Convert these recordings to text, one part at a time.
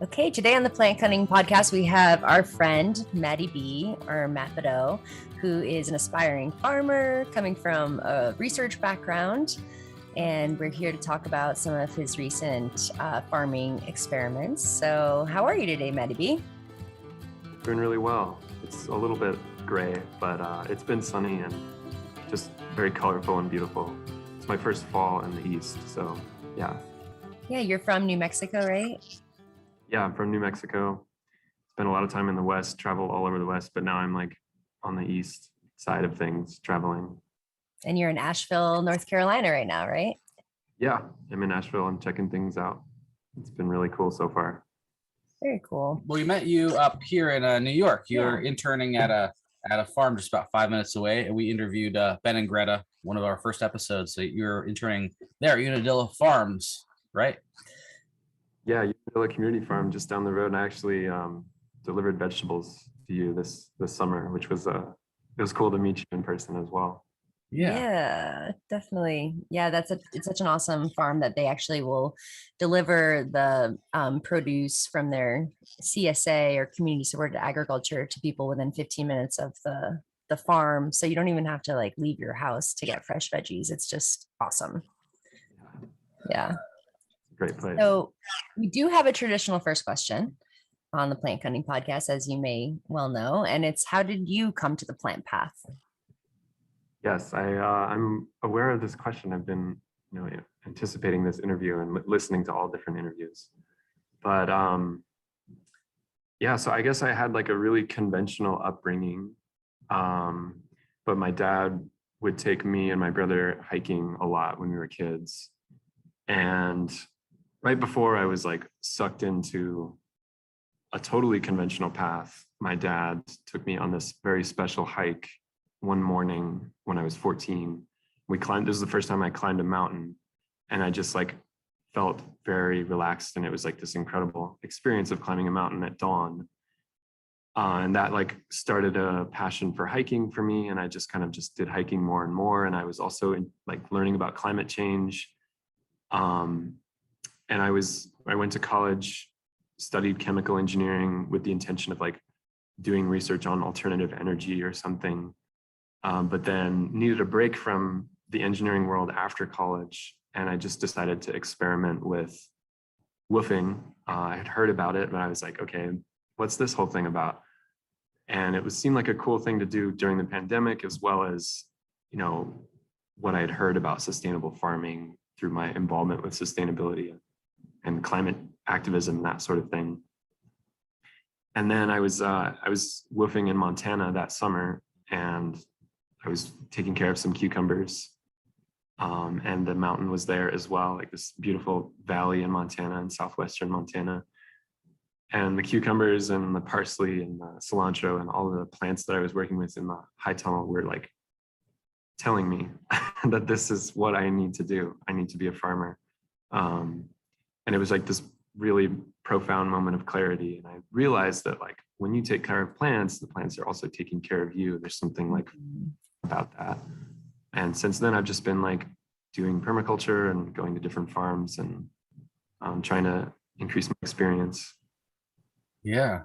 Okay, today on the Plant Cutting Podcast, we have our friend MattyB, or MattyB, who is an aspiring farmer coming from a research background. And we're here to talk about some of his recent farming experiments. So how are you today, MattyB? Doing really well. It's a little bit gray, but it's been sunny and just very colorful and beautiful. It's my first fall in the East, so yeah. Yeah, you're from New Mexico, right? Yeah, I'm from New Mexico. Spent a lot of time in the West, traveled all over the West, but now I'm like on the East side of things, traveling. And you're in Asheville, North Carolina right now, right? Yeah, I'm in Asheville. I'm checking things out. It's been really cool so far. Very cool. Well, we met you up here in New York. You were interning at a farm just about 5 minutes away, and we interviewed Ben and Greta, one of our first episodes. So you're interning there, Unadilla Farms, right? Yeah, Unadilla Community Farm just down the road, and I actually delivered vegetables to you this summer, which was it was cool to meet you in person as well. Yeah, definitely. Yeah, it's such an awesome farm that they actually will deliver the produce from their CSA or community supported agriculture to people within 15 minutes of the farm. So you don't even have to like leave your house to get fresh veggies. It's just awesome. Yeah. Great place. So we do have a traditional first question on the Plant Cutting Podcast, as you may well know, and it's how did you come to the plant path? Yes, I'm aware of this question. I've been, anticipating this interview and listening to all different interviews. But so I guess I had like a really conventional upbringing. But my dad would take me and my brother hiking a lot when we were kids. And right before I was like sucked into a totally conventional path, my dad took me on this very special hike one morning when I was 14. This was the first time I climbed a mountain, and I just like felt very relaxed. And it was like this incredible experience of climbing a mountain at dawn. And that like started a passion for hiking for me. And I just kind of just did hiking more and more. And I was also like learning about climate change. And I went to college, studied chemical engineering with the intention of like doing research on alternative energy or something. But then needed a break from the engineering world after college. And I just decided to experiment with woofing. I had heard about it, but I was like, okay, what's this whole thing about? And it seemed like a cool thing to do during the pandemic, as well as, what I had heard about sustainable farming through my involvement with sustainability and climate activism, that sort of thing. And then I was woofing in Montana that summer, and I was taking care of some cucumbers, and the mountain was there as well, like this beautiful valley in Montana, in southwestern Montana. And the cucumbers and the parsley and the cilantro and all the plants that I was working with in the high tunnel were like telling me that this is what I need to do. I need to be a farmer. And it was like this really profound moment of clarity. And I realized that like when you take care of plants, the plants are also taking care of you. There's something like about that. And since then I've just been like doing permaculture and going to different farms and trying to increase my experience. Yeah.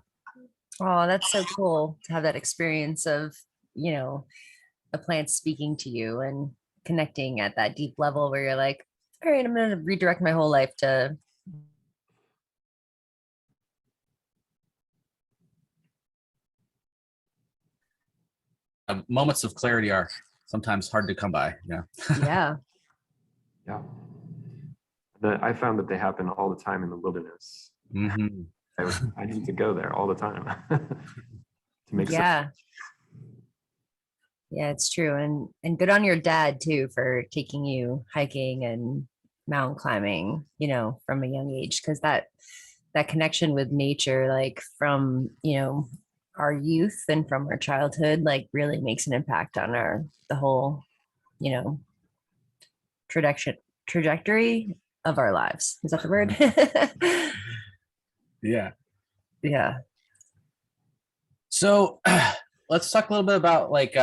Oh, that's so cool to have that experience of, the plants speaking to you and connecting at that deep level where you're like, all right, I'm going to redirect my whole life to. Moments of clarity are sometimes hard to come by. Yeah. Yeah. Yeah. I found that they happen all the time in the wilderness. Mm-hmm. I need to go there all the time to make sense. Yeah, it's true. And good on your dad too for taking you hiking and mountain climbing, from a young age, because that connection with nature, like from, our youth and from our childhood, like really makes an impact on the whole, trajectory of our lives. Is that the word? Yeah. Yeah. So let's talk a little bit about like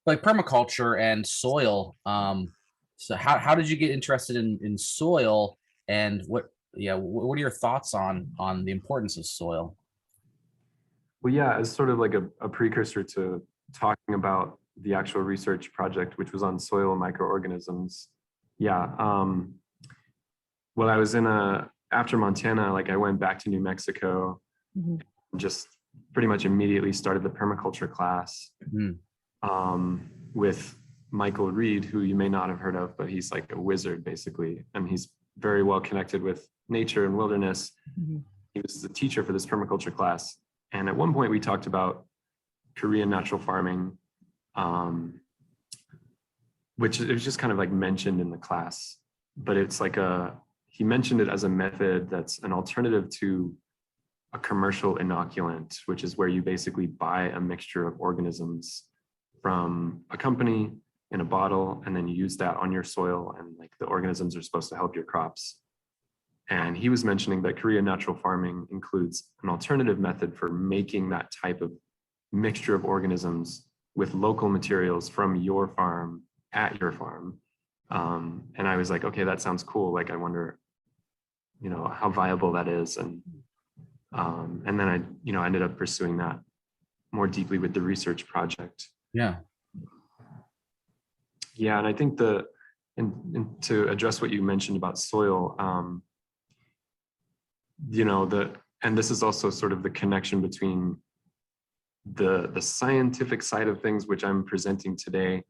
permaculture and soil. So how did you get interested in soil, and what yeah, what are your thoughts on the importance of soil? Well, yeah, as sort of like a precursor to talking about the actual research project, which was on soil microorganisms. Yeah. Well, I was after Montana, like I went back to New Mexico Mhm. and just pretty much immediately started the permaculture class Mhm. with Michael Reed, who you may not have heard of, but he's like a wizard basically. And he's very well connected with nature and wilderness. Mhm. He was the teacher for this permaculture class. And at one point we talked about Korean natural farming, which it was just kind of like mentioned in the class, but it's like he mentioned it as a method that's an alternative to a commercial inoculant, which is where you basically buy a mixture of organisms from a company in a bottle, and then you use that on your soil, and like the organisms are supposed to help your crops. And he was mentioning that Korean natural farming includes an alternative method for making that type of mixture of organisms with local materials from your farm at your farm. And I was like, okay, that sounds cool. Like, I wonder, how viable that is. And then I, ended up pursuing that more deeply with the research project. Yeah. Yeah. And I think and to address what you mentioned about soil, and this is also sort of the connection between the scientific side of things, which I'm presenting today,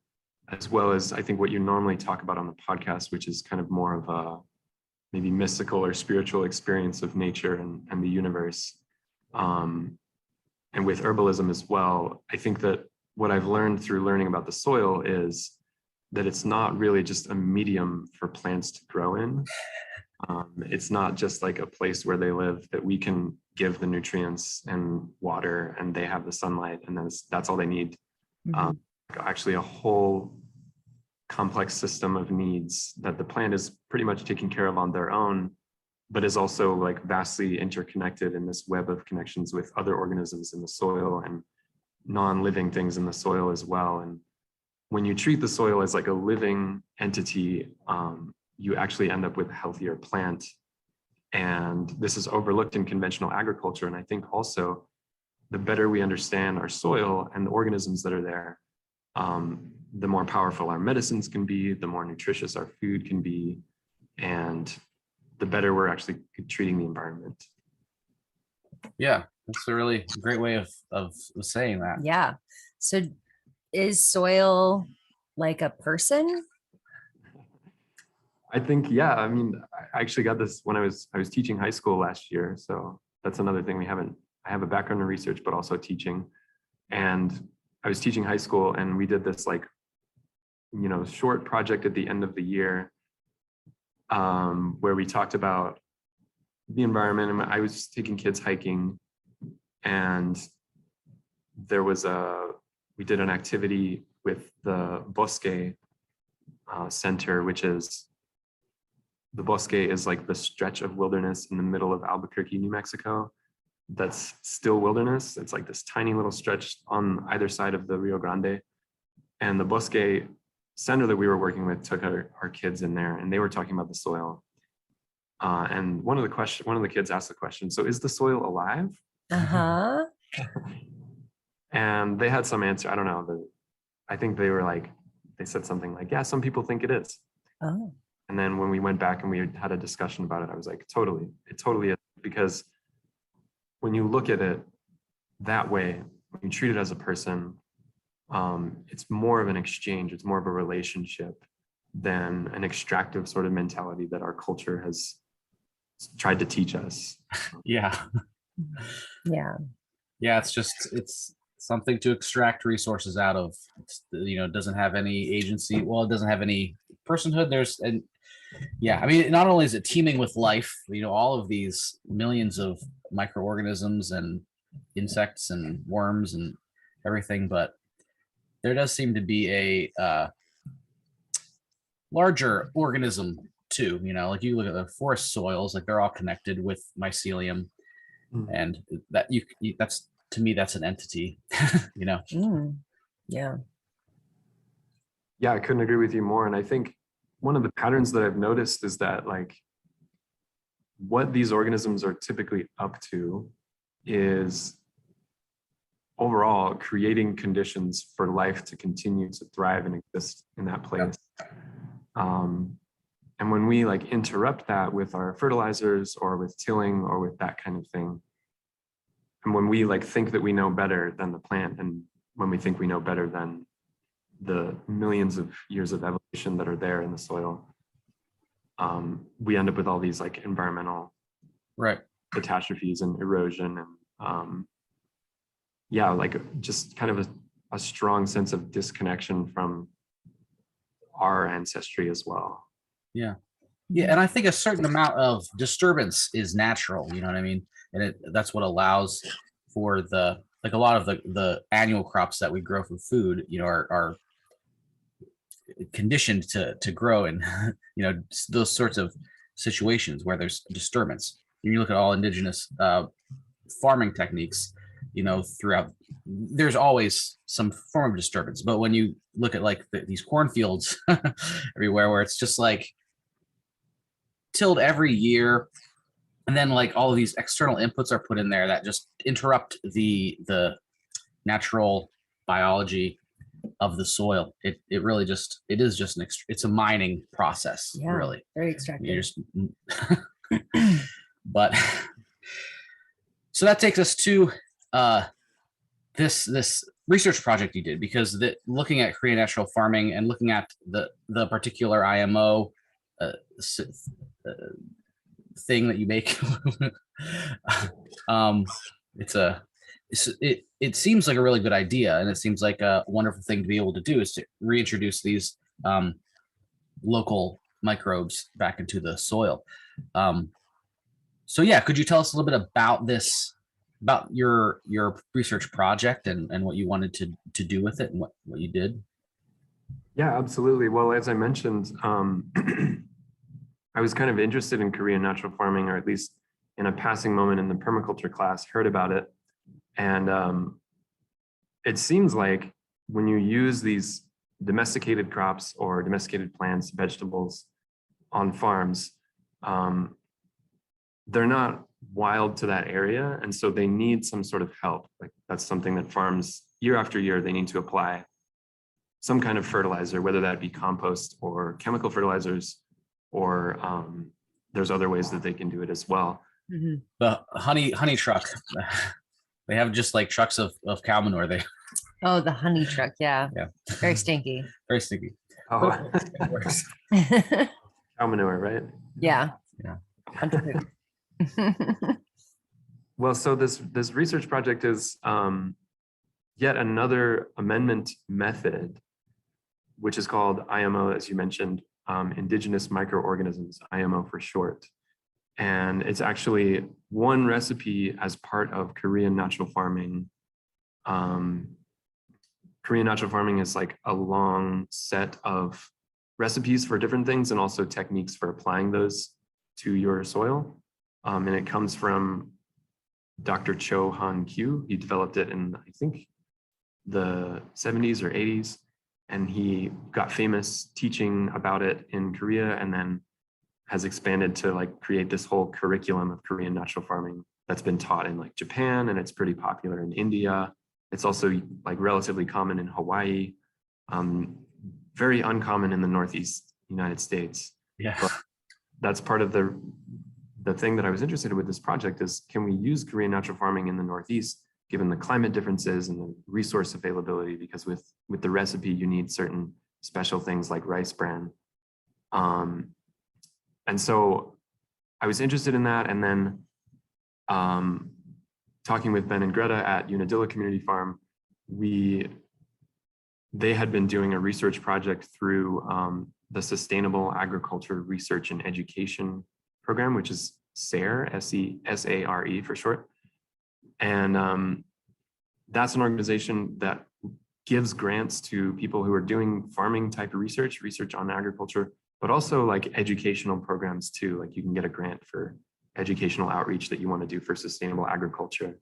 as well as I think what you normally talk about on the podcast, which is kind of more of a maybe mystical or spiritual experience of nature and the universe. And with herbalism as well, I think that what I've learned through learning about the soil is that it's not really just a medium for plants to grow in. It's not just like a place where they live that we can give the nutrients and water and they have the sunlight and that's all they need. Mhm. Actually a whole complex system of needs that the plant is pretty much taking care of on their own, but is also like vastly interconnected in this web of connections with other organisms in the soil and non-living things in the soil as well. And when you treat the soil as like a living entity, you actually end up with a healthier plant. And this is overlooked in conventional agriculture. And I think also the better we understand our soil and the organisms that are there, the more powerful our medicines can be, the more nutritious our food can be, and the better we're actually treating the environment. Yeah, that's a really great way of saying that. Yeah. So is soil like a person? I think, yeah, I mean, I actually got this when I was teaching high school last year. So that's another thing I have a background in research, but also teaching. And I was teaching high school and we did this like, short project at the end of the year where we talked about the environment. And I was taking kids hiking, and we did an activity with the Bosque Center, which is, the Bosque is like the stretch of wilderness in the middle of Albuquerque, New Mexico. That's still wilderness. It's like this tiny little stretch on either side of the Rio Grande. And the Bosque Center that we were working with took our kids in there, and they were talking about the soil. And one of the kids asked the question, so is the soil alive? Uh-huh. And they had some answer. I don't know. I think they said something like, yeah, some people think it is. Oh. And then when we went back and we had a discussion about it, I was like, totally. It totally is. Because when you look at it that way, when you treat it as a person, it's more of an exchange. It's more of a relationship than an extractive sort of mentality that our culture has tried to teach us. Yeah. Yeah. Yeah, it's something to extract resources out of. It doesn't have any agency. Well, it doesn't have any personhood. I mean, not only is it teeming with life, all of these millions of microorganisms and insects and worms and everything, but there does seem to be a larger organism too. Like you look at the forest soils, like they're all connected with mycelium, and that's, to me, that's an entity. Mm. Yeah. Yeah, I couldn't agree with you more. And I think one of the patterns that I've noticed is that like what these organisms are typically up to is overall creating conditions for life to continue to thrive and exist in that place. And when we like interrupt that with our fertilizers or with tilling or with that kind of thing, and when we like think that we know better than the plant, and when we think we know better than the millions of years of evolution that are there in the soil, we end up with all these like environmental catastrophes and erosion and yeah, like just kind of a strong sense of disconnection from our ancestry as well. Yeah. Yeah. And I think a certain amount of disturbance is natural, you know what I mean? And that's what allows for like a lot of the annual crops that we grow for food, you know, are conditioned to grow in, you know, those sorts of situations where there's disturbance. When you look at all indigenous farming techniques, you know, throughout, there's always some form of disturbance. But when you look at like these cornfields everywhere, where it's just like tilled every year, and then like all of these external inputs are put in there that just interrupt the natural biology of the soil. It really just, it is just it's a mining process. Yeah, really very extractive. you just but so that takes us to this research project you did, because looking at Korean natural farming and looking at the particular IMO thing that you make, it seems like a really good idea, and it seems like a wonderful thing to be able to do, is to reintroduce these local microbes back into the soil. So yeah, could you tell us a little bit about this, about your research project and what you wanted to do with it and what you did? Yeah, absolutely. Well, as I mentioned, I was kind of interested in Korean natural farming, or at least in a passing moment in the permaculture class, heard about it. And it seems like when you use these domesticated crops or domesticated plants, vegetables on farms, they're not wild to that area. And so they need some sort of help. Like that's something that farms year after year, they need to apply some kind of fertilizer, whether that be compost or chemical fertilizers, or there's other ways that they can do it as well. Mm-hmm. The honey truck. They have just like trucks of cow manure. Oh, the honey truck. Yeah. Yeah. Very stinky. Very stinky. Oh, It works. cow manure, right? Yeah. Yeah. Well, so this research project is yet another amendment method, which is called IMO, as you mentioned, Indigenous Microorganisms, IMO for short. And it's actually one recipe as part of Korean natural farming. Korean natural farming is like a long set of recipes for different things and also techniques for applying those to your soil. And it comes from Dr. Cho Han Kyu. He developed it in, I think, the 70s or 80s. And he got famous teaching about it in Korea, and then has expanded to like create this whole curriculum of Korean natural farming that's been taught in like Japan, and it's pretty popular in India. It's also like relatively common in Hawaii, very uncommon in the Northeast United States. Yeah. But that's part of the thing that I was interested in with this project is, can we use Korean natural farming in the Northeast, given the climate differences and the resource availability? Because with the recipe, you need certain special things like rice bran. And so I was interested in that. And then talking with Ben and Greta at Unadilla Community Farm, they had been doing a research project through the Sustainable Agriculture Research and Education Program, which is SARE, S-A-R-E for short. And that's an organization that gives grants to people who are doing farming type of research on agriculture, but also like educational programs too. Like you can get a grant for educational outreach that you want to do for sustainable agriculture.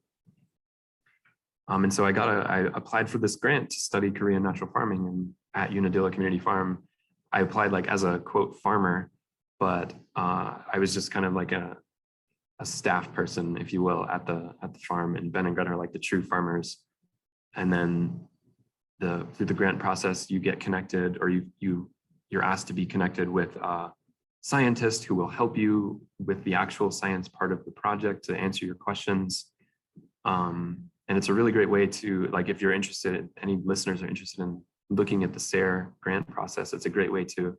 And so I applied for this grant to study Korean natural farming, and at Unadilla Community Farm, I applied like as a quote farmer, but I was just kind of like a a staff person, if you will, at the farm, and Ben and Greta are like the true farmers. And then through the grant process, you get connected, or you're asked to be connected with a scientist who will help you with the actual science part of the project to answer your questions. And it's a really great way to, like, if you're interested, any listeners are interested in looking at the SARE grant process, it's a great way to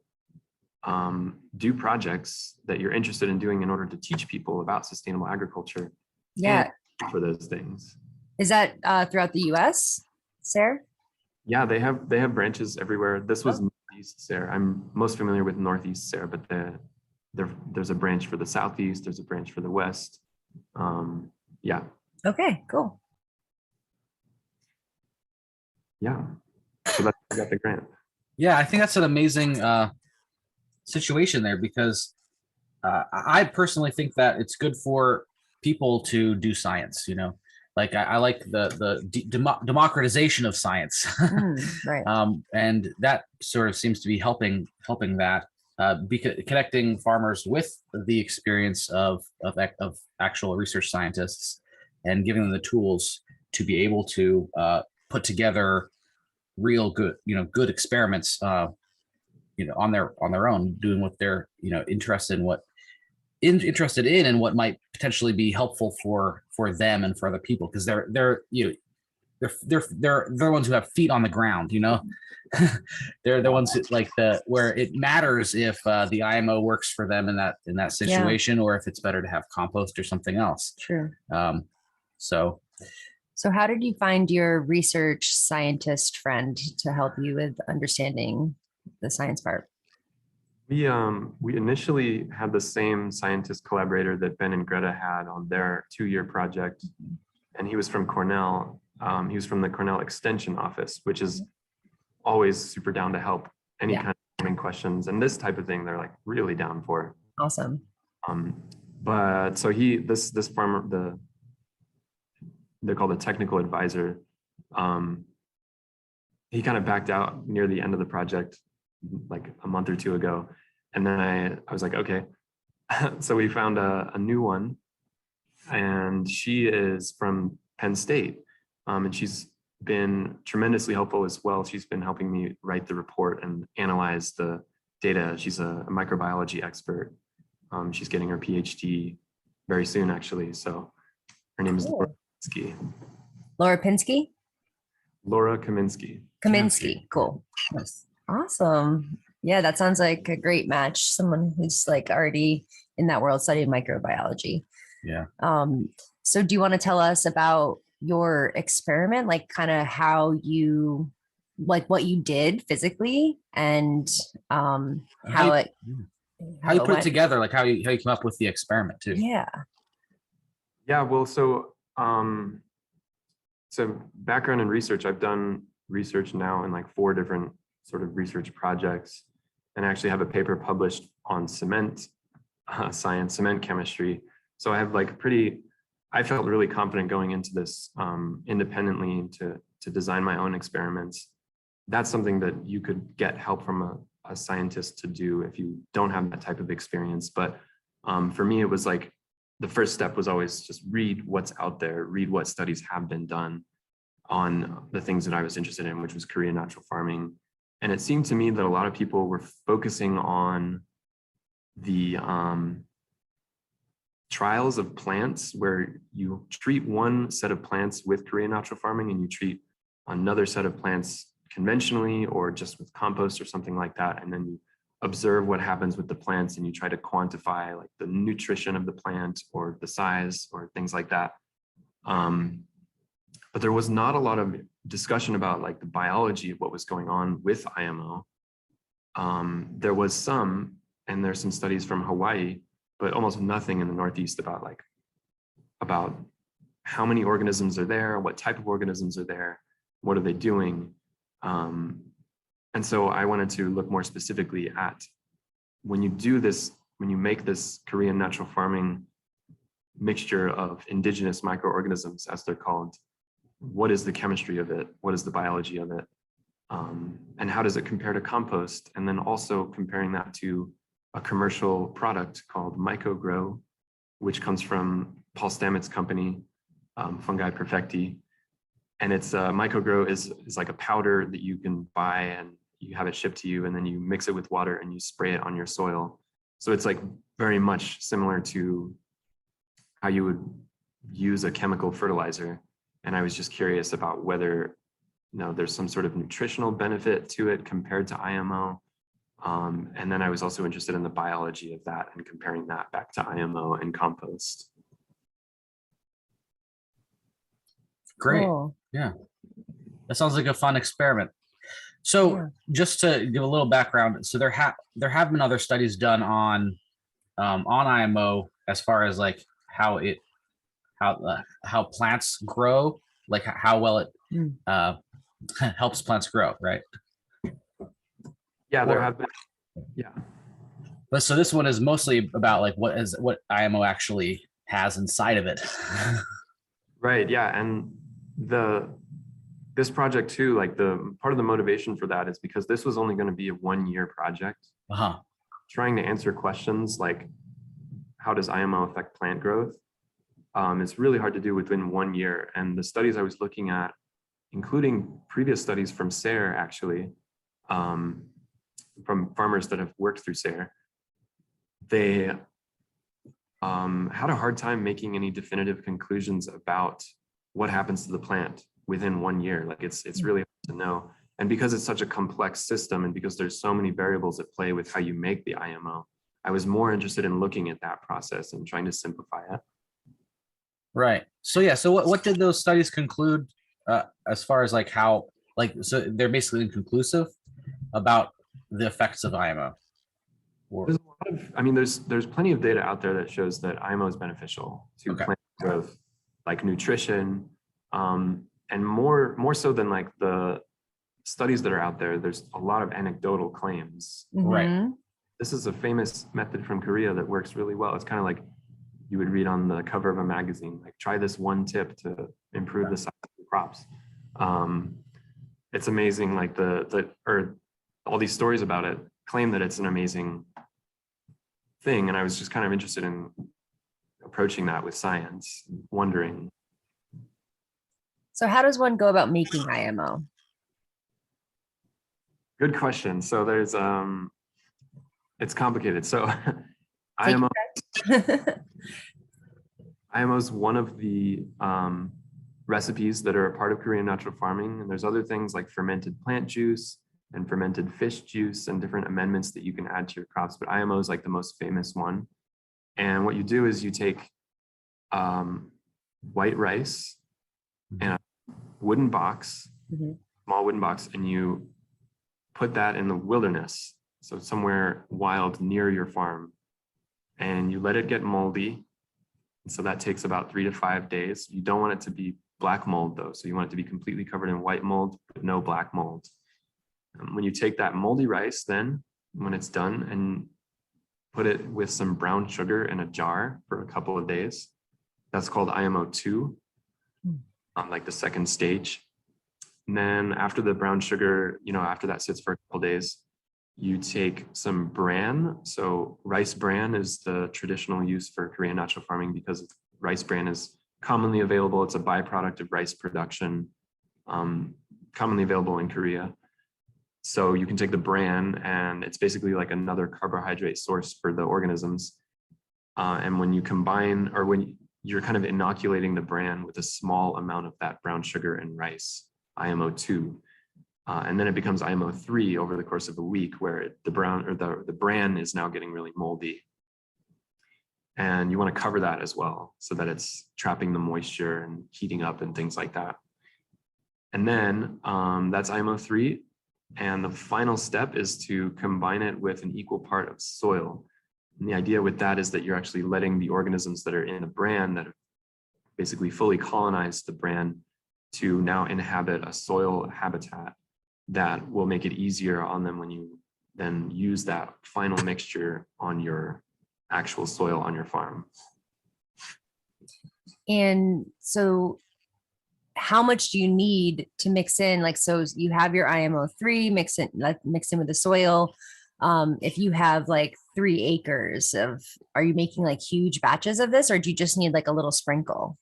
do projects that you're interested in doing in order to teach people about sustainable agriculture. Yeah. For those things. Is that throughout the US, Sarah? Yeah, they have branches everywhere. This was Northeast SARE. I'm most familiar with Northeast SARE, but there's a branch for the Southeast, there's a branch for the West. Yeah. Okay, cool. Yeah. So that's how I got the grant. Yeah, I think that's an amazing situation there, because I personally think that it's good for people to do science, you know, like I like the democratization of science. Right. And that sort of seems to be helping that, because connecting farmers with the experience of actual research scientists and giving them the tools to be able to put together real good experiments, on their own, doing what they're interested in and what might potentially be helpful for them and for other people, because they're the ones who have feet on the ground, they're the ones who, like, where it matters if the IMO works for them in that situation, or if it's better to have compost or something else. True. So how did you find your research scientist friend to help you with understanding the science part? We initially had the same scientist collaborator that Ben and Greta had on their 2-year project, and he was from Cornell. He was from the Cornell Extension Office, which is always super down to help any kind of farming questions, and this type of thing they're like really down for. Awesome. But so this farmer, they're called a technical advisor. He kind of backed out near the end of the project, like a month or two ago. And then I was like, okay. So we found a new one, and she is from Penn State. And she's been tremendously helpful as well. She's been helping me write the report and analyze the data. She's a microbiology expert. She's getting her PhD very soon, actually. So her name is Laura Pinsky. Laura Pinsky? Laura Kaminsky. Kaminsky. Cool. Nice. Awesome. Yeah, that sounds like a great match. Someone who's like already in that world studying microbiology. Yeah. So do you want to tell us about your experiment, like kind of how you, like what you did physically, and how you put it together, like how you came up with the experiment too? Yeah. Yeah, well, so background in research, I've done research now in like 4 different sort of research projects, and I actually have a paper published on cement science, cement chemistry. So I have like I felt really confident going into this independently to design my own experiments. That's something that you could get help from a scientist to do if you don't have that type of experience. But for me, it was like the first step was always just read what's out there, read what studies have been done on the things that I was interested in, which was Korean natural farming. And it seemed to me that a lot of people were focusing on the trials of plants, where you treat one set of plants with Korean natural farming and you treat another set of plants conventionally or just with compost or something like that. And then you observe what happens with the plants and you try to quantify like the nutrition of the plant or the size or things like that. But there was not a lot of discussion about like the biology of what was going on with IMO. There was some, and there's some studies from Hawaii, but almost nothing in the Northeast about how many organisms are there, what type of organisms are there, what are they doing. And so I wanted to look more specifically at when you make this Korean natural farming mixture of indigenous microorganisms, as they're called, what is the chemistry of it? What is the biology of it? And how does it compare to compost? And then also comparing that to a commercial product called Microgrow, which comes from Paul Stamets' company, Fungi Perfecti. And it's Microgrow is like a powder that you can buy and you have it shipped to you, and then you mix it with water and you spray it on your soil. So it's like very much similar to how you would use a chemical fertilizer. And I was just curious about whether, there's some sort of nutritional benefit to it compared to IMO. And then I was also interested in the biology of that and comparing that back to IMO and compost. Great. Cool. Yeah. That sounds like a fun experiment. So Yeah. just to give a little background, so there have been other studies done on IMO as far as like how plants grow, like how well it helps plants grow, right? Yeah, there have been. Yeah. But so this one is mostly about like what IMO actually has inside of it. Right. Yeah. And this project too, like the part of the motivation for that is because this was only going to be a 1-year project. Trying to answer questions like, how does IMO affect plant growth? It's really hard to do within 1 year. And the studies I was looking at, including previous studies from SARE, actually, from farmers that have worked through SARE, they had a hard time making any definitive conclusions about what happens to the plant within 1 year. Like it's really hard to know. And because it's such a complex system and because there's so many variables at play with how you make the IMO, I was more interested in looking at that process and trying to simplify it. Right. So yeah. So what did those studies conclude as far as like how, like, so they're basically inconclusive about the effects of IMO? There's a lot of, I mean, there's plenty of data out there that shows that IMO is beneficial to plant growth, like nutrition, and more so than like the studies that are out there. There's a lot of anecdotal claims. Right. This is a famous method from Korea that works really well. It's kind of like you would read on the cover of a magazine, like try this one tip to improve the size of the crops. It's amazing, like or all these stories about it claim that it's an amazing thing. And I was just kind of interested in approaching that with science, wondering. So how does one go about making IMO? Good question. So there's, it's complicated. So Take IMO is one of the recipes that are a part of Korean natural farming. And there's other things like fermented plant juice and fermented fish juice and different amendments that you can add to your crops. But IMO is like the most famous one. And what you do is you take white rice and a wooden box, small wooden box, and you put that in the wilderness. So somewhere wild near your farm, and you let it get moldy. And so that takes about 3 to 5 days. You don't want it to be black mold though. So you want it to be completely covered in white mold, but no black mold. When you take that moldy rice, then when it's done, and put it with some brown sugar in a jar for a couple of days, that's called IMO 2, like the second stage. And then after the brown sugar, after that sits for a couple of days, you take some bran. So rice bran is the traditional use for Korean natural farming because rice bran is commonly available. It's a byproduct of rice production, commonly available in Korea. So you can take the bran, and it's basically like another carbohydrate source for the organisms. And when you combine, or when you're kind of inoculating the bran with a small amount of that brown sugar and rice, IMO 2, and then it becomes IMO 3 over the course of a week, where the bran is now getting really moldy. And you want to cover that as well so that it's trapping the moisture and heating up and things like that. And then that's IMO 3. And the final step is to combine it with an equal part of soil. And the idea with that is that you're actually letting the organisms that are in the bran, that have basically fully colonized the bran, to now inhabit a soil habitat that will make it easier on them when you then use that final mixture on your actual soil on your farm. And so how much do you need to mix in? Like, so you have your IMO 3, mix in with the soil. If you have like 3 acres of, are you making like huge batches of this, or do you just need like a little sprinkle?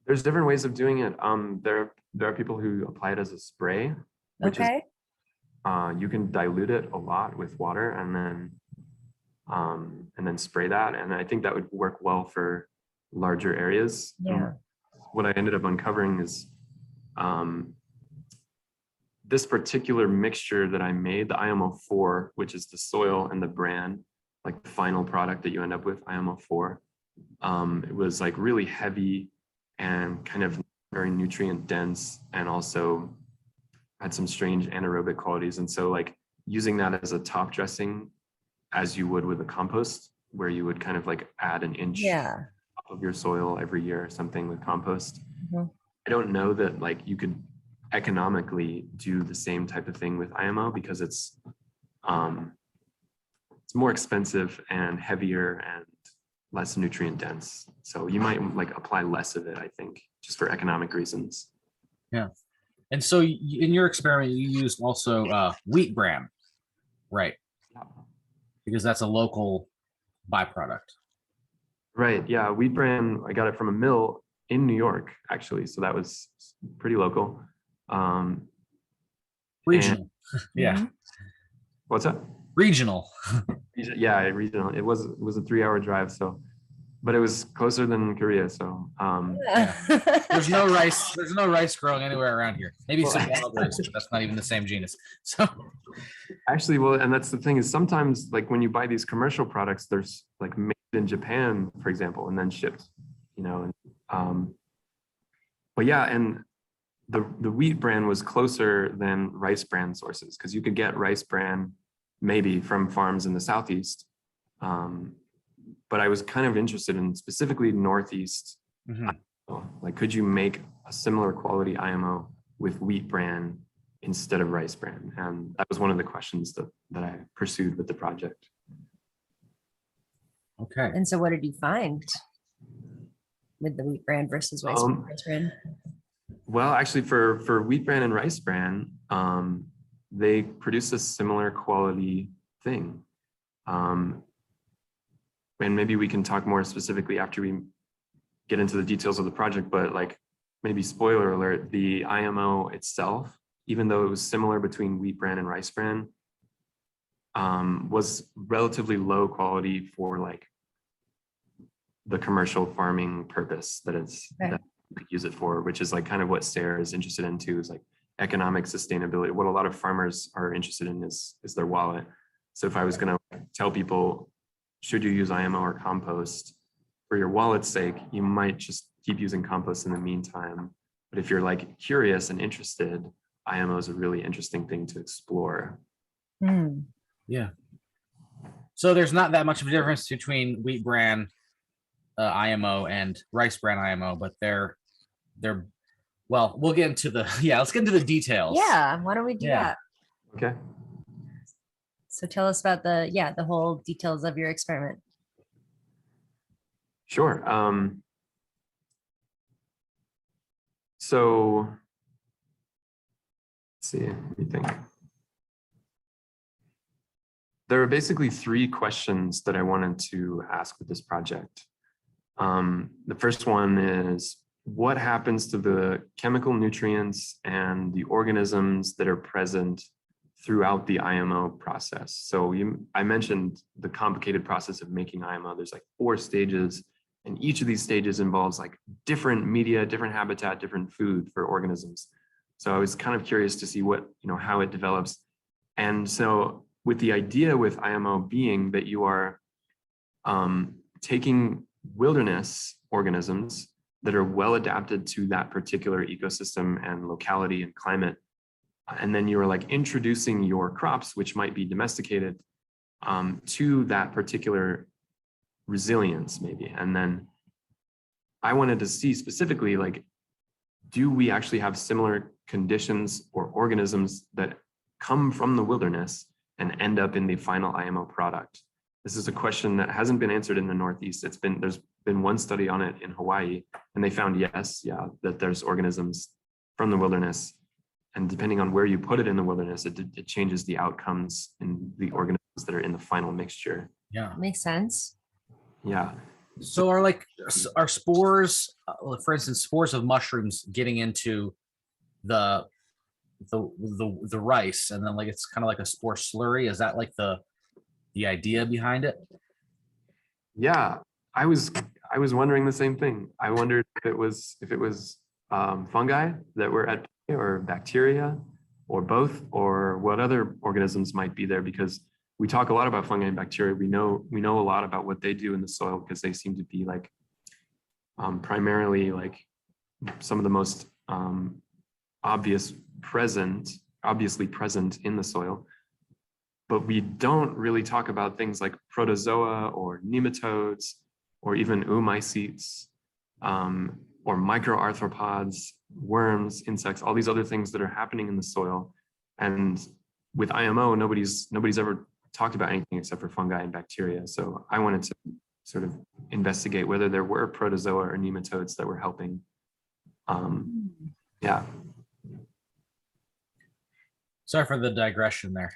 There's different ways of doing it. There are people who apply it as a spray, which is Okay. you can dilute it a lot with water and then spray that. And I think that would work well for larger areas. Yeah. What I ended up uncovering is this particular mixture that I made, the IMO4, which is the soil and the bran, like the final product that you end up with, IMO4. It was like really heavy and kind of very nutrient dense, and also had some strange anaerobic qualities. And so like using that as a top dressing, as you would with a compost, where you would kind of like add an inch Yeah. of your soil every year or something with compost. Mhm. I don't know that like you could economically do the same type of thing with IMO, because it's more expensive and heavier and less nutrient dense. So you might like apply less of it, I think, just for economic reasons. Yeah. And so in your experiment, you used also wheat bran, right? Because that's a local byproduct. Right. Yeah. Wheat bran, I got it from a mill in New York, actually. So that was pretty local. Regional. Yeah. Mhm. What's that? Regional. Yeah, regional. It was a 3-hour drive. So, but it was closer than Korea. So, There's no rice. There's no rice growing anywhere around here. Maybe some Well, wild rice, but that's not even the same genus. So actually, well, and that's the thing is sometimes like when you buy these commercial products, there's like made in Japan, for example, and then shipped, you know, but yeah, and the wheat bran was closer than rice bran sources, because you could get rice bran maybe from farms in the Southeast. But I was kind of interested in specifically Northeast. Like, could you make a similar quality IMO with wheat bran instead of rice bran? And that was one of the questions that I pursued with the project. okay. And so what did you find with the wheat bran versus rice bran? Well, actually, for wheat bran and rice bran, they produce a similar quality thing. And maybe we can talk more specifically after we get into the details of the project, but like maybe spoiler alert, the IMO itself, even though it was similar between wheat bran and rice bran, was relatively low quality for like the commercial farming purpose that that you could use it for, which is like kind of what Sarah is interested in too, is like economic sustainability. What a lot of farmers are interested in is their wallet. So if I was going to tell people, should you use IMO or compost, for your wallet's sake, you might just keep using compost in the meantime. But if you're like curious and interested, IMO is a really interesting thing to explore. Yeah. So there's not that much of a difference between wheat bran IMO and rice bran IMO, but they're well, we'll get into let's get into the details. Yeah, why don't we do that? Okay. So tell us about the whole details of your experiment. Sure. So let's see, let me think. There are basically 3 questions that I wanted to ask with this project. The first one is, what happens to the chemical nutrients and the organisms that are present throughout the IMO process? So I mentioned the complicated process of making IMO. There's like 4 stages, and each of these stages involves like different media, different habitat, different food for organisms. So I was kind of curious to see how it develops. And so with the idea with IMO being that you are taking wilderness organisms that are well adapted to that particular ecosystem and locality and climate, and then you are like introducing your crops, which might be domesticated, to that particular resilience maybe. And then I wanted to see specifically, like, do we actually have similar conditions or organisms that come from the wilderness and end up in the final IMO product? This is a question that hasn't been answered in the Northeast. There's been one study on it in Hawaii, and they found that there's organisms from the wilderness, and depending on where you put it in the wilderness, it changes the outcomes in the organisms that are in the final mixture. Yeah. Makes sense. Yeah. So are spores, for instance, spores of mushrooms getting into the rice, and then like it's kind of like a spore slurry? Is that like the idea behind it? Yeah, I was wondering the same thing. I wondered if it was fungi that were at play, or bacteria, or both, or what other organisms might be there, because we talk a lot about fungi and bacteria. We know a lot about what they do in the soil, because they seem to be like primarily like some of the most obviously present in the soil. But we don't really talk about things like protozoa or nematodes or even oomycetes or microarthropods, worms, insects, all these other things that are happening in the soil. And with IMO, nobody's ever talked about anything except for fungi and bacteria. So I wanted to sort of investigate whether there were protozoa or nematodes that were helping. Yeah. Sorry for the digression there.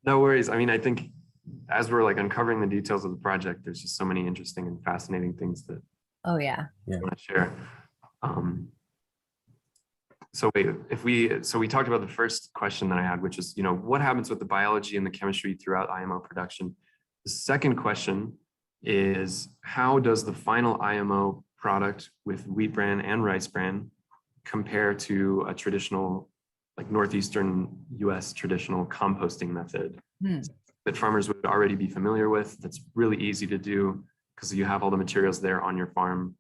No worries. I mean, I think as we're like uncovering the details of the project, there's just so many interesting and fascinating things that Oh yeah. I want to share. So we talked about the first question that I had, which is, what happens with the biology and the chemistry throughout IMO production? The second question is, how does the final IMO product with wheat bran and rice bran compare to a traditional, like Northeastern US traditional composting method that farmers would already be familiar with? That's really easy to do because you have all the materials there on your farm.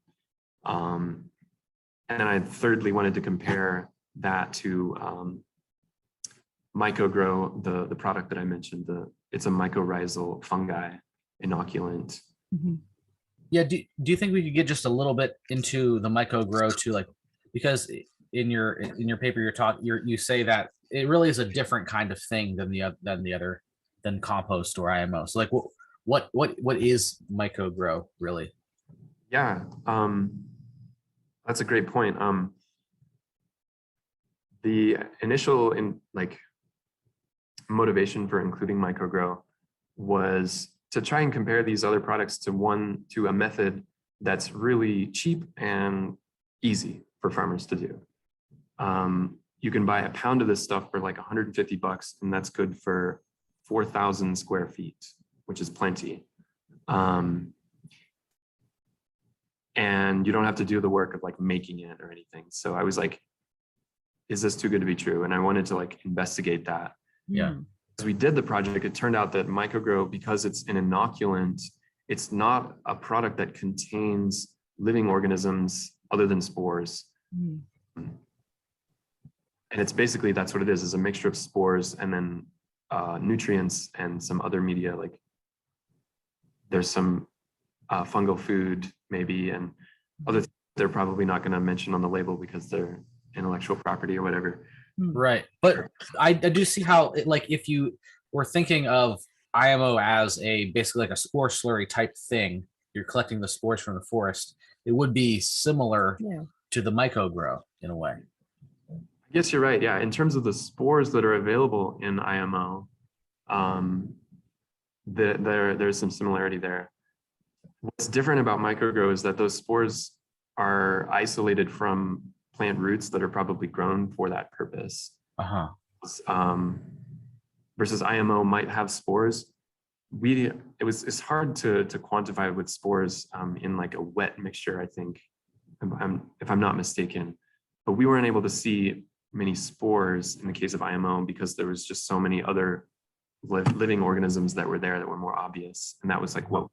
And then I thirdly wanted to compare that to Microgrow, the product that I mentioned. It's a mycorrhizal fungi inoculant. Mm-hmm. Yeah, do you think we could get just a little bit into the Microgrow too, like, because in your paper you say that it really is a different kind of thing than compost or IMO. So like what is Microgrow really? Yeah, that's a great point. The initial motivation for including Microgrow was to try and compare these other products to a method that's really cheap and easy for farmers to do. You can buy a pound of this stuff for like $150, and that's good for 4,000 square feet, which is plenty. And you don't have to do the work of like making it or anything. So I was like, is this too good to be true? And I wanted to like investigate that. Yeah. As we did the project, it turned out that Microgrow, because it's an inoculant, it's not a product that contains living organisms other than spores. And it's basically, that's what it is a mixture of spores and then nutrients and some other media, like there's some fungal food maybe, and other things they're probably not going to mention on the label because they're intellectual property or whatever. Right. But I do see how like if you were thinking of IMO as basically like a spore slurry type thing, you're collecting the spores from the forest, it would be similar to the Microgrow in a way. I guess you're right. Yeah. In terms of the spores that are available in IMO, there's some similarity there. What's different about Microgrow is that those spores are isolated from plant roots that are probably grown for that purpose. Versus IMO might have spores. It's hard to quantify with spores in like a wet mixture, I think, if I'm not mistaken. But we weren't able to see many spores in the case of IMO because there was just so many other living organisms that were there that were more obvious. And that was like what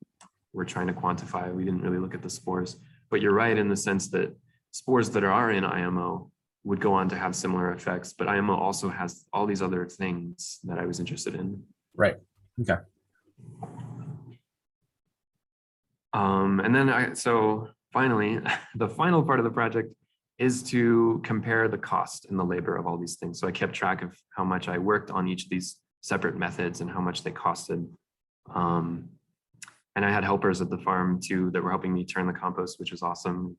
we're trying to quantify. We didn't really look at the spores. But you're right in the sense that spores that are in IMO would go on to have similar effects, but IMO also has all these other things that I was interested in. Right. Okay. And then so finally, the final part of the project is to compare the cost and the labor of all these things. So I kept track of how much I worked on each of these separate methods and how much they costed. And I had helpers at the farm too that were helping me turn the compost, which was awesome.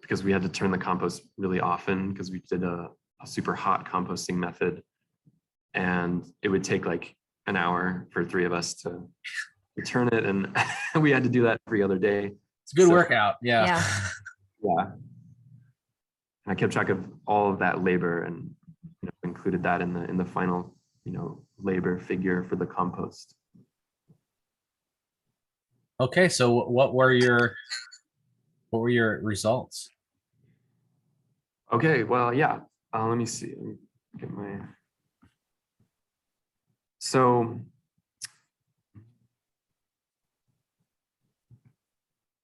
Because we had to turn the compost really often because we did a super hot composting method, and it would take like an hour for 3 of us to return it, and we had to do that every other day. It's a good So- workout. Yeah. Yeah. And I kept track of all of that labor and included that in the final labor figure for the compost. Okay, so what were your results? Okay, well, yeah. Let me see. Let me get my. So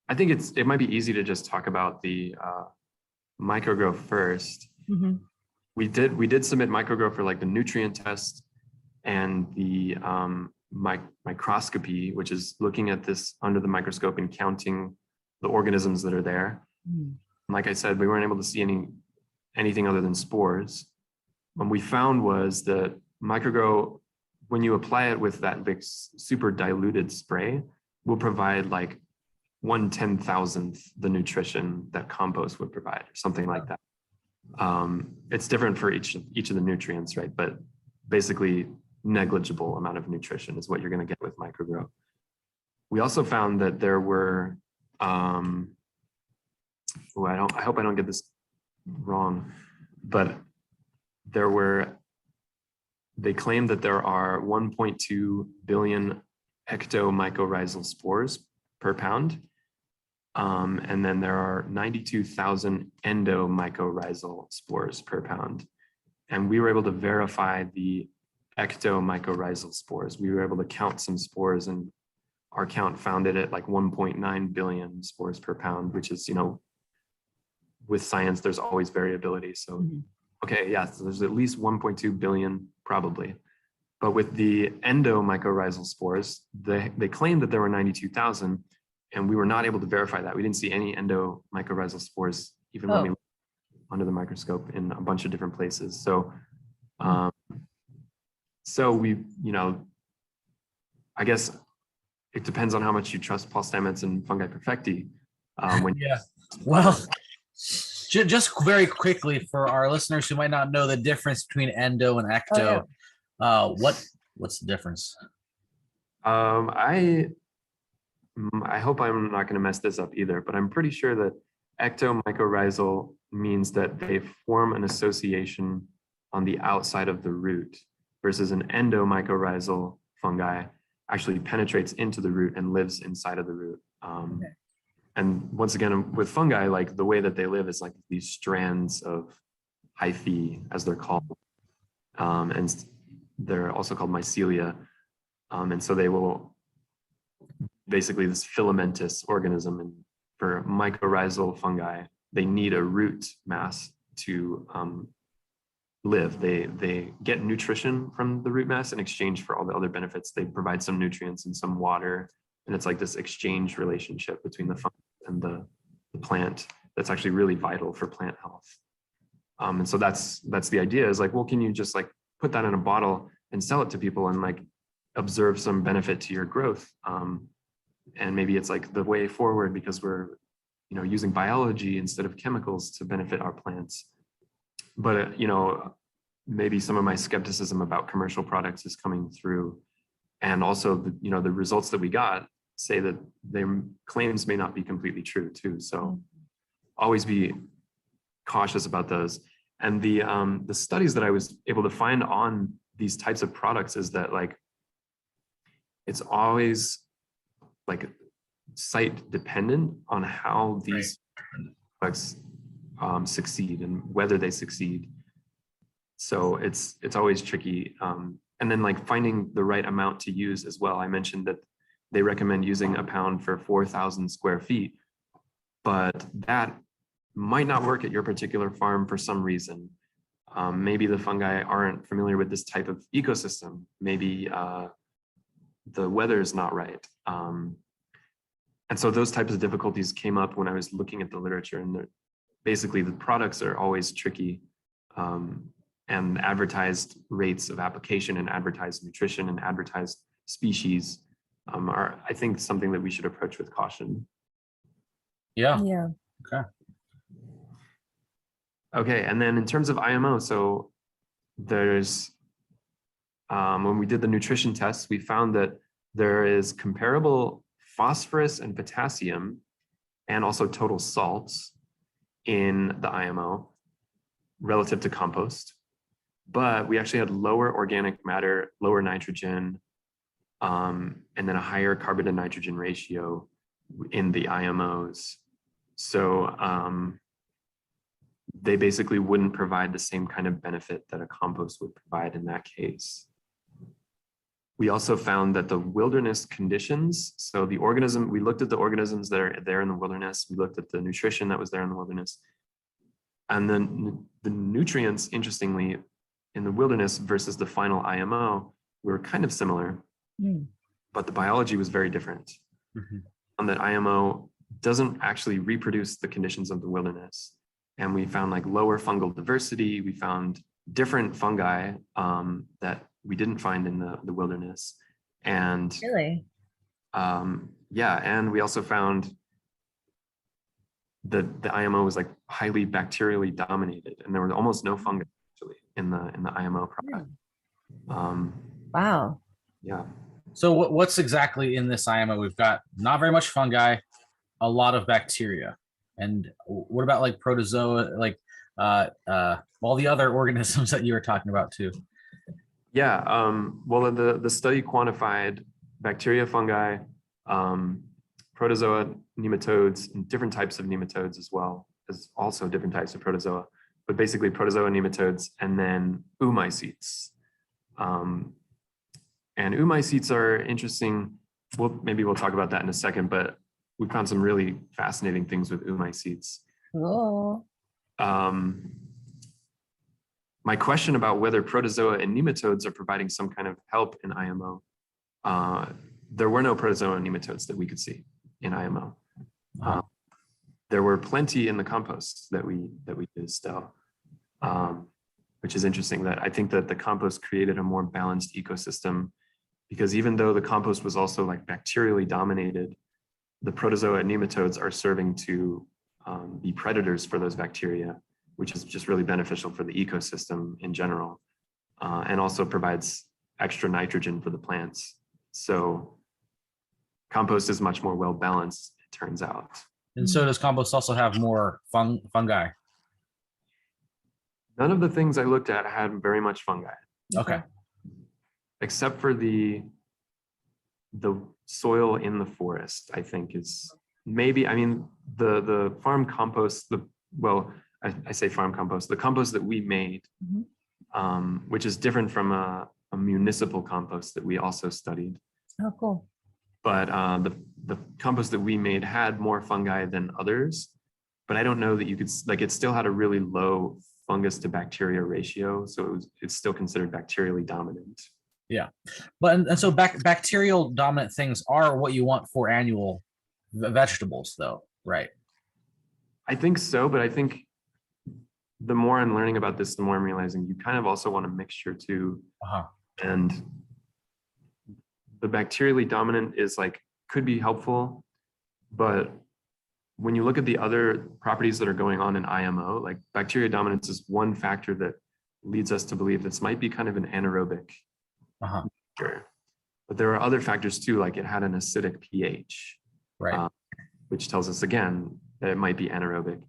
I think it might be easy to just talk about the Microgrow first. Mhm. We did submit Microgrow for like the nutrient test and the microscopy, which is looking at this under the microscope and counting the organisms that are there. Mm. Like I said, we weren't able to see anything other than spores. What we found was that Microgrow, when you apply it with that big super diluted spray, will provide like 1/10,000th the nutrition that compost would provide, or something like that. It's different for each of the nutrients, right? But basically, negligible amount of nutrition is what you're going to get with Microgrow. We also found that there were, I hope I don't get this wrong, but they claim that there are 1.2 billion ectomycorrhizal spores per pound. And then there are 92,000 endomycorrhizal spores per pound. And we were able to verify the ectomycorrhizal spores. We were able to count some spores, and our count found it at like 1.9 billion spores per pound, which is, with science, there's always variability. So, okay, yeah, so there's at least 1.2 billion probably. But with the endomycorrhizal spores, they claimed that there were 92,000, and we were not able to verify that. We didn't see any endomycorrhizal spores, even when we looked under the microscope in a bunch of different places. So, we, I guess it depends on how much you trust Paul Stamets and Fungi Perfecti. Well, just very quickly for our listeners who might not know the difference between endo and ecto, what's the difference? I hope I'm not going to mess this up either, but I'm pretty sure that ectomycorrhizal means that they form an association on the outside of the root, versus an endomycorrhizal fungi actually penetrates into the root and lives inside of the root. And once again, with fungi, like the way that they live is like these strands of hyphae, as they're called. And they're also called mycelia. And so they will basically this filamentous organism. And for mycorrhizal fungi, they need a root mass to live. They get nutrition from the root mass in exchange for all the other benefits. They provide some nutrients and some water. And it's like this exchange relationship between the fungus and the plant that's actually really vital for plant health. And so that's the idea, is like, well, can you just like put that in a bottle and sell it to people and like observe some benefit to your growth? And maybe it's like the way forward, because we're using biology instead of chemicals to benefit our plants. But maybe some of my skepticism about commercial products is coming through. And also, the results that we got say that their claims may not be completely true too. So always be cautious about those. And the studies that I was able to find on these types of products is that like it's always like site dependent on how these products succeed and whether they succeed. So it's always tricky. And then like finding the right amount to use as well. I mentioned that they recommend using a pound for 4,000 square feet, but that might not work at your particular farm for some reason. Maybe the fungi aren't familiar with this type of ecosystem. Maybe the weather is not right. And so those types of difficulties came up when I was looking at the literature, and basically the products are always tricky. And advertised rates of application and advertised nutrition and advertised species are, I think, something that we should approach with caution. Yeah. Okay. Okay, and then in terms of IMO, so there's when we did the nutrition tests, we found that there is comparable phosphorus and potassium and also total salts in the IMO relative to compost. But we actually had lower organic matter, lower nitrogen, and then a higher carbon to nitrogen ratio in the IMOs. So they basically wouldn't provide the same kind of benefit that a compost would provide in that case. We also found that the wilderness conditions, so the organism, we looked at the organisms that are there in the wilderness, we looked at the nutrition that was there in the wilderness, and then the nutrients, interestingly, in the wilderness versus the final IMO were kind of similar, but the biology was very different. And that IMO doesn't actually reproduce the conditions of the wilderness. And we found like lower fungal diversity. We found different fungi that we didn't find in the wilderness. And Really? yeah, and we also found that the IMO was like highly bacterially dominated, and there was almost no fungus actually in the IMO product. Wow. Yeah. So what's exactly in this IMO? We've got not very much fungi, a lot of bacteria. And what about like protozoa, like all the other organisms that you were talking about too? Yeah, well, the study quantified bacteria, fungi, protozoa, nematodes, and different types of nematodes as well as also different types of protozoa, but basically protozoa, nematodes, and then oomycetes. And oomycetes are interesting. Well, maybe we'll talk about that in a second, but we found some really fascinating things with oomycetes. Oh. My question about whether protozoa and nematodes are providing some kind of help in IMO, there were no protozoa and nematodes that we could see in IMO. There were plenty in the compost that we used though, which is interesting. That I think that the compost created a more balanced ecosystem, because even though the compost was also like bacterially dominated, the protozoa and nematodes are serving to be predators for those bacteria, which is just really beneficial for the ecosystem in general, and also provides extra nitrogen for the plants. So compost is much more well balanced, it turns out. And so does compost also have more fungi? None of the things I looked at had very much fungi. Okay. Except for the soil in the forest, I think is maybe, I mean, the farm compost, I say farm compost, the compost that we made, which is different from a municipal compost that we also studied. Oh, cool. But the compost that we made had more fungi than others, but I don't know that you could, like, it still had a really low fungus to bacteria ratio. So it's still considered bacterially dominant. Yeah. But and so bacterial dominant things are what you want for annual vegetables though, right? I think so, but I think the more I'm learning about this, the more I'm realizing you kind of also want a mixture too. And the bacterially dominant is like, could be helpful, but when you look at the other properties that are going on in IMO, like bacteria dominance is one factor that leads us to believe this might be kind of an anaerobic. Sure. But there are other factors too, like it had an acidic pH, right? Which tells us again that it might be anaerobic.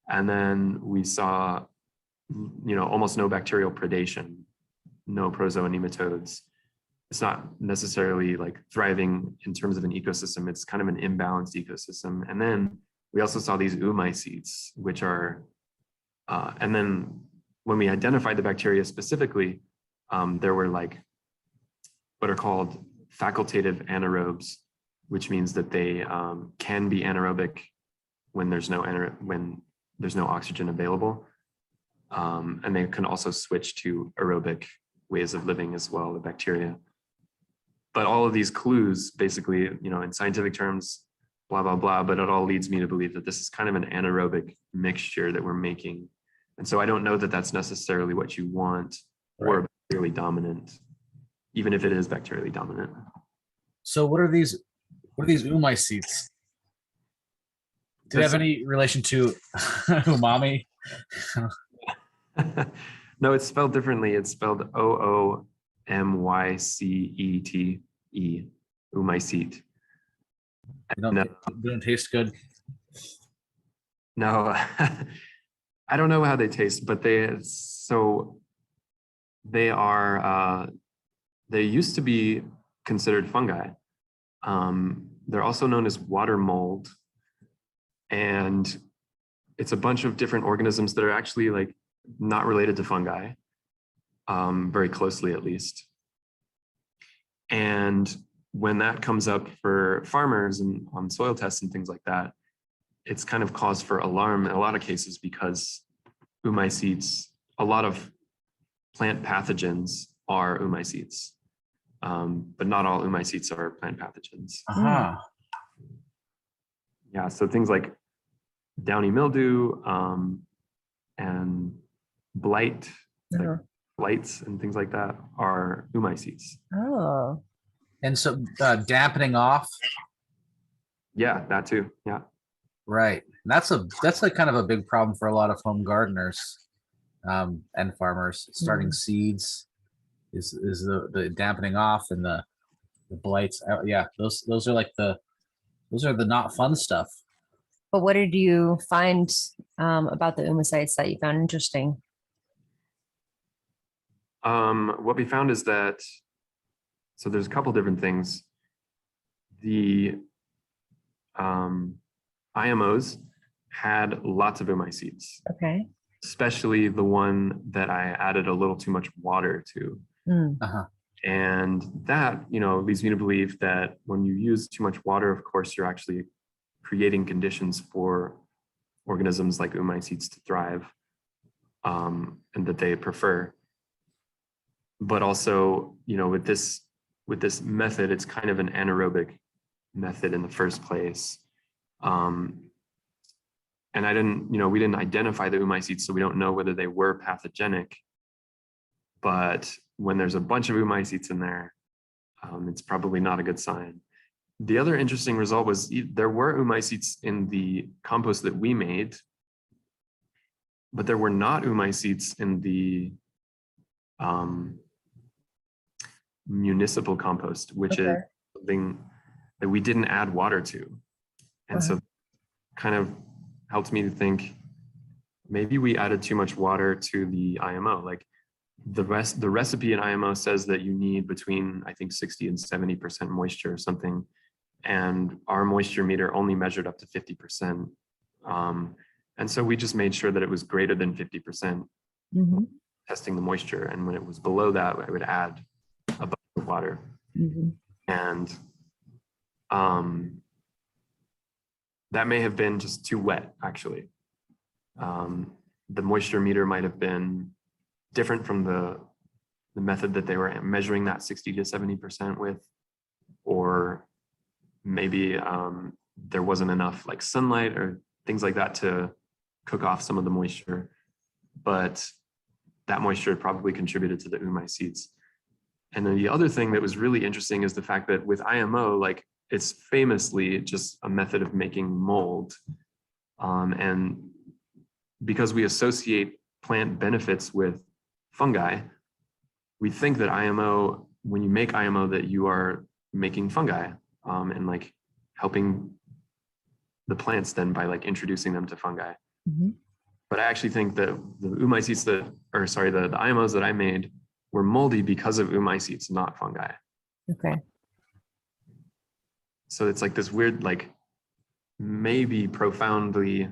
And then we saw, almost no bacterial predation, no protozoa nematodes. It's not necessarily like thriving in terms of an ecosystem. It's kind of an imbalanced ecosystem. And then we also saw these oomycetes, which are, and then when we identified the bacteria specifically, there were like what are called facultative anaerobes, which means that they can be anaerobic when there's no oxygen available, and they can also switch to aerobic ways of living as well, the bacteria. But all of these clues, basically, in scientific terms, blah blah blah, but it all leads me to believe that this is kind of an anaerobic mixture that we're making, and so I don't know that that's necessarily what you want, or bacterially dominant, even if it is bacterially dominant. So what are these oomycetes? Do they have any relation to umami? No, it's spelled differently. It's spelled OOMAMI. Mycete, umicete. They don't taste good. No, I don't know how they taste, but they are they used to be considered fungi. They're also known as water mold, and it's a bunch of different organisms that are actually like not related to fungi, very closely at least. And when that comes up for farmers and on soil tests and things like that, it's kind of cause for alarm in a lot of cases, because umicetes, a lot of plant pathogens are umicetes, but not all umicetes are plant pathogens. Uh-huh. Yeah, so things like downy mildew and blight, like blights and things like that are umicetes. Oh, And so dampening off. Yeah, that too. Yeah. Right. That's like kind of a big problem for a lot of home gardeners and farmers. Starting seeds is the dampening off and the blights. Yeah, those are like those are the not fun stuff. but what did you find about the umicites that you found interesting? What we found is that, so there's a couple different things. The IMOs had lots of umicetes, Okay. especially the one that I added a little too much water to. Uh-huh. And that, leads me to believe that when you use too much water, of course, you're actually creating conditions for organisms like umicetes to thrive, and that they prefer. But also, with this method, it's kind of an anaerobic method in the first place. And we didn't identify the umicetes, so we don't know whether they were pathogenic. But when there's a bunch of umicetes in there, it's probably not a good sign. The other interesting result was there were umicetes in the compost that we made, but there were not umicetes in the municipal compost, which is something that we didn't add water to. And so kind of helped me to think maybe we added too much water to the IMO. Like the recipe in IMO says that you need between, I think, 60 and 70% moisture or something. And our moisture meter only measured up to 50%. And so we just made sure that it was greater than 50%, testing the moisture. And when it was below that, I would add a bucket of water. And that may have been just too wet, actually. The moisture meter might have been different from the method that they were measuring that 60 to 70% with, or maybe there wasn't enough like sunlight or things like that to cook off some of the moisture. But that moisture probably contributed to the umicetes. And then the other thing that was really interesting is the fact that with IMO, like it's famously just a method of making mold. And because we associate plant benefits with fungi, we think that IMO, when you make IMO, that you are making fungi and like helping the plants then by like introducing them to fungi. But I actually think that the umicetes the IMOs that I made were moldy because of umicetes, not fungi. Okay. So it's like this weird, like maybe profoundly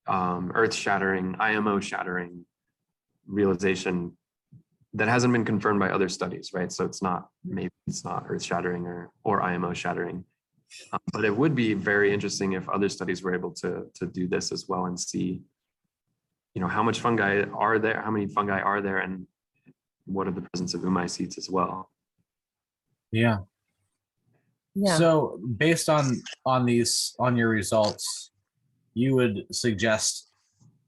earth-shattering, IMO-shattering realization that hasn't been confirmed by other studies, right? So it's not, maybe it's not earth-shattering or IMO-shattering. But it would be very interesting if other studies were able to do this as well and see, how much fungi are there, how many fungi are there, and what are the presence of umicetes as well. Yeah. Yeah. So based on your results, you would suggest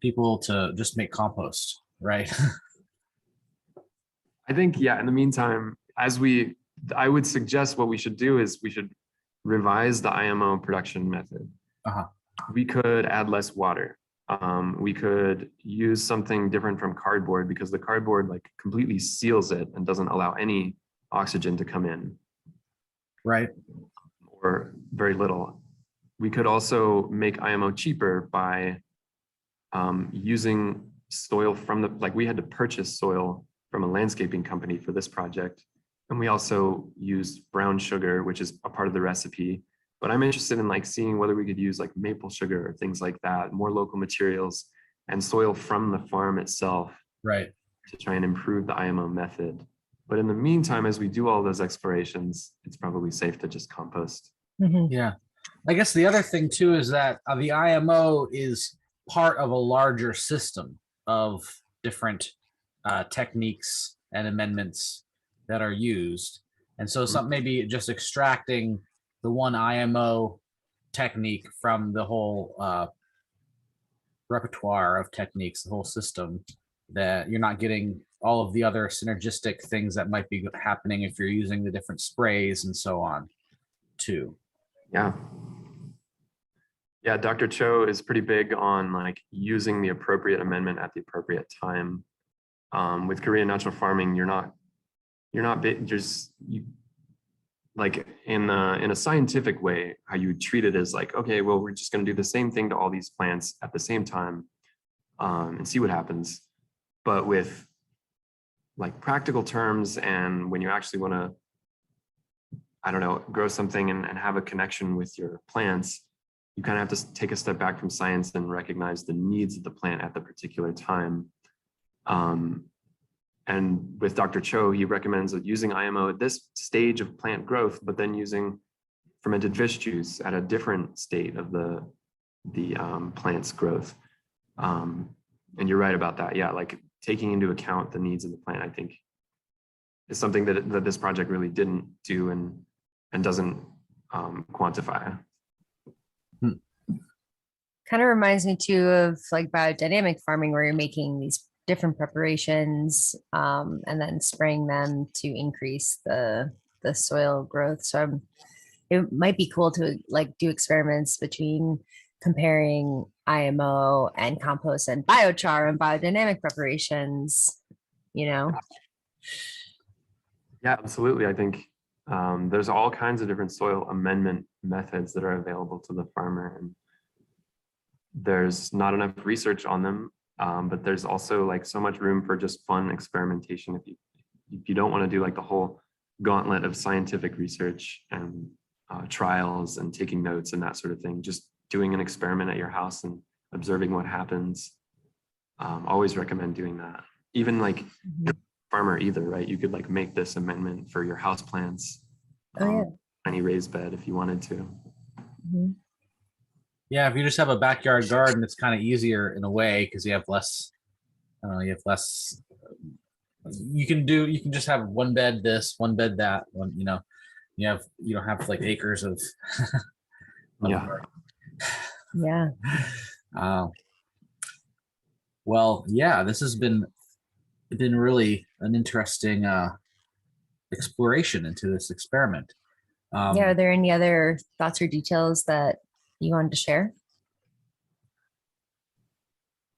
people to just make compost, right? I think, yeah, in the meantime, I would suggest what we should do is we should revise the IMO production method. We could add less water. We could use something different from cardboard because the cardboard like completely seals it and doesn't allow any oxygen to come in, Right. or very little. We could also make IMO cheaper by using soil from we had to purchase soil from a landscaping company for this project. And we also used brown sugar, which is a part of the recipe. But I'm interested in like seeing whether we could use like maple sugar or things like that, more local materials and soil from the farm itself Right. to try and improve the IMO method. But in the meantime, as we do all those explorations, it's probably safe to just compost. Mhm. Yeah. I guess the other thing too is that the IMO is part of a larger system of different techniques and amendments that are used. And so some maybe just extracting the one IMO technique from the whole repertoire of techniques, the whole system, that you're not getting all of the other synergistic things that might be happening if you're using the different sprays and so on too. Yeah. Yeah, Dr. Cho is pretty big on like using the appropriate amendment at the appropriate time. With Korean natural farming, like in a scientific way, how you treat it is like, okay, well, we're just going to do the same thing to all these plants at the same time and see what happens. But with like practical terms, and when you actually want to, I don't know, grow something and have a connection with your plants, you kind of have to take a step back from science and recognize the needs of the plant at the particular time. And with Dr. Cho, he recommends using IMO at this stage of plant growth, but then using fermented fish juice at a different state of the plant's growth. And you're right about that. Yeah, like taking into account the needs of the plant, I think, is something that this project really didn't do and doesn't quantify. Kind of reminds me too of like biodynamic farming, where you're making these different preparations and then spraying them to increase the soil growth. So it might be cool to like do experiments between comparing IMO and compost and biochar and biodynamic preparations, you know? Yeah, absolutely. I think there's all kinds of different soil amendment methods that are available to the farmer, and there's not enough research on them. But there's also like so much room for just fun experimentation. If you don't want to do like the whole gauntlet of scientific research and trials and taking notes and that sort of thing, just doing an experiment at your house and observing what happens. Always recommend doing that. Even like farmer either, right? You could like make this amendment for your house plants, any raised bed if you wanted to. Yeah, if you just have a backyard garden, it's kind of easier in a way because you have less. You can just have one bed this, one bed that. One, you don't have like acres of. Yeah. Well, yeah, this has been really an interesting exploration into this experiment. Are there any other thoughts or details that you wanted to share?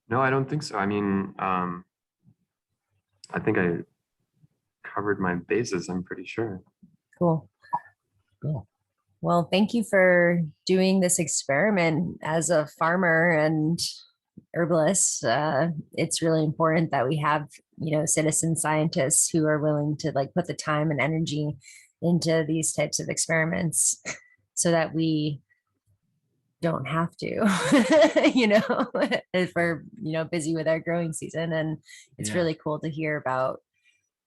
No, I don't think so. I mean, I think I covered my bases, I'm pretty sure. Cool. Well, thank you for doing this experiment as a farmer and herbalist. It's really important that we have, citizen scientists who are willing to like put the time and energy into these types of experiments so that we don't have to, if we're, busy with our growing season. And it's really cool to hear about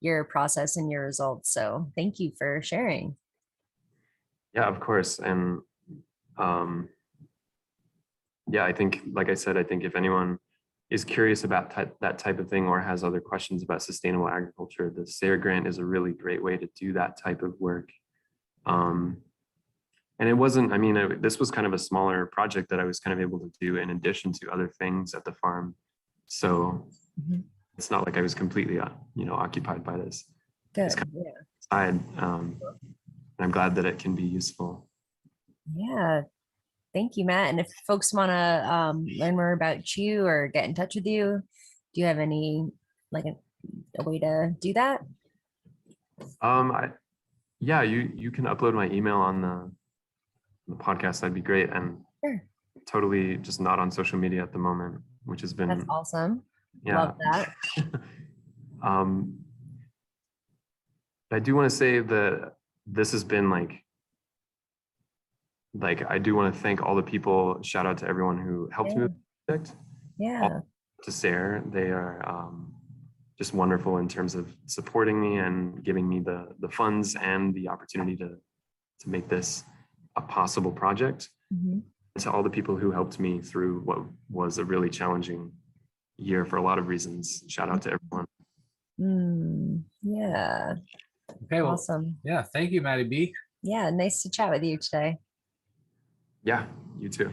your process and your results. So thank you for sharing. Yeah, of course. And I think, like I said, I think if anyone is curious about that type of thing or has other questions about sustainable agriculture, the SARE grant is a really great way to do that type of work. And it wasn't, this was kind of a smaller project that I was kind of able to do in addition to other things at the farm. So it's not like I was completely, occupied by this. Good. It's kind of side, and I'm glad that it can be useful. Yeah. Thank you, Matt. And if folks want to learn more about you or get in touch with you, do you have any like a way to do that? Yeah, you can upload my email on the podcast. That'd be great. And Sure. totally just not on social media at the moment, which has been That's awesome. yeah. Love that. I do want to say that this has been like I do want to thank all the people. Shout out to everyone who helped me with the project. Yeah. To Sarah, they are just wonderful in terms of supporting me and giving me the funds and the opportunity to make this a possible project. Mm-hmm. To all the people who helped me through what was a really challenging year for a lot of reasons. Shout out to everyone. Yeah. Okay, well, Awesome. yeah, thank you, MattyB. Yeah, nice to chat with you today. Yeah, you too.